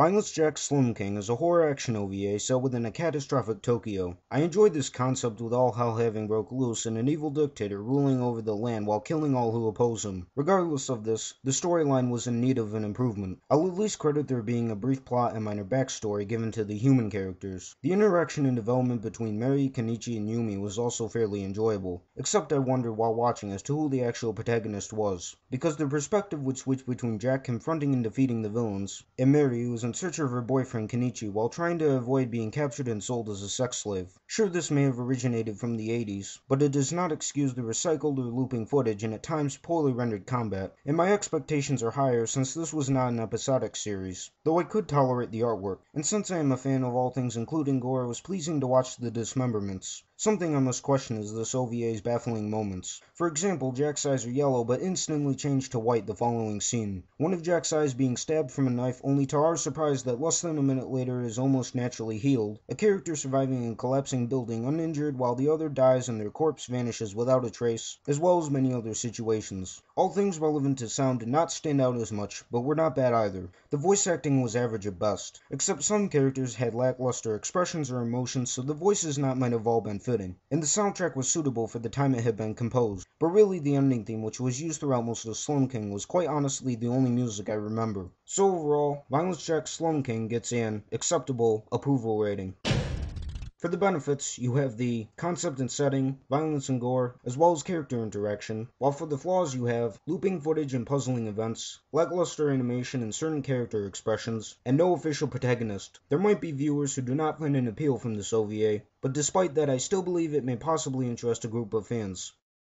Mindless Jack's Slum King is a horror action OVA set within a catastrophic Tokyo. I enjoyed this concept with all hell having broke loose and an evil dictator ruling over the land while killing all who oppose him. Regardless of this, the storyline was in need of an improvement. I'll at least credit there being a brief plot and minor backstory given to the human characters. The interaction and development between Mary, Kenichi, and Yumi was also fairly enjoyable, except I wondered while watching as to who the actual protagonist was, because the perspective would switch between Jack confronting and defeating the villains, and Mary who was in search of her boyfriend Kenichi while trying to avoid being captured and sold as a sex slave. Sure, this may have originated from the 80s, but it does not excuse the recycled or looping footage and at times poorly rendered combat, and my expectations are higher since this was not an episodic series, though I could tolerate the artwork, and since I am a fan of all things including gore, it was pleasing to watch the dismemberments. Something I must question is this OVA's baffling moments. For example, Jack's eyes are yellow but instantly change to white the following scene. One of Jack's eyes being stabbed from a knife, only to our surprise that less than a minute later is almost naturally healed, a character surviving a collapsing building uninjured while the other dies and their corpse vanishes without a trace, as well as many other situations. All things relevant to sound did not stand out as much, but were not bad either. The voice acting was average at best, except some characters had lackluster expressions or emotions, so the voices not might have all been fitting, and the soundtrack was suitable for the time it had been composed. But really the ending theme, which was used throughout most of Slum King, was quite honestly the only music I remember. So overall, Mindless Jack's Slum King gets an acceptable approval rating. For the benefits, you have the concept and setting, violence and gore, as well as character interaction, while for the flaws you have looping footage and puzzling events, lackluster animation and certain character expressions, and no official protagonist. There might be viewers who do not find an appeal from this OVA, but despite that I still believe it may possibly interest a group of fans.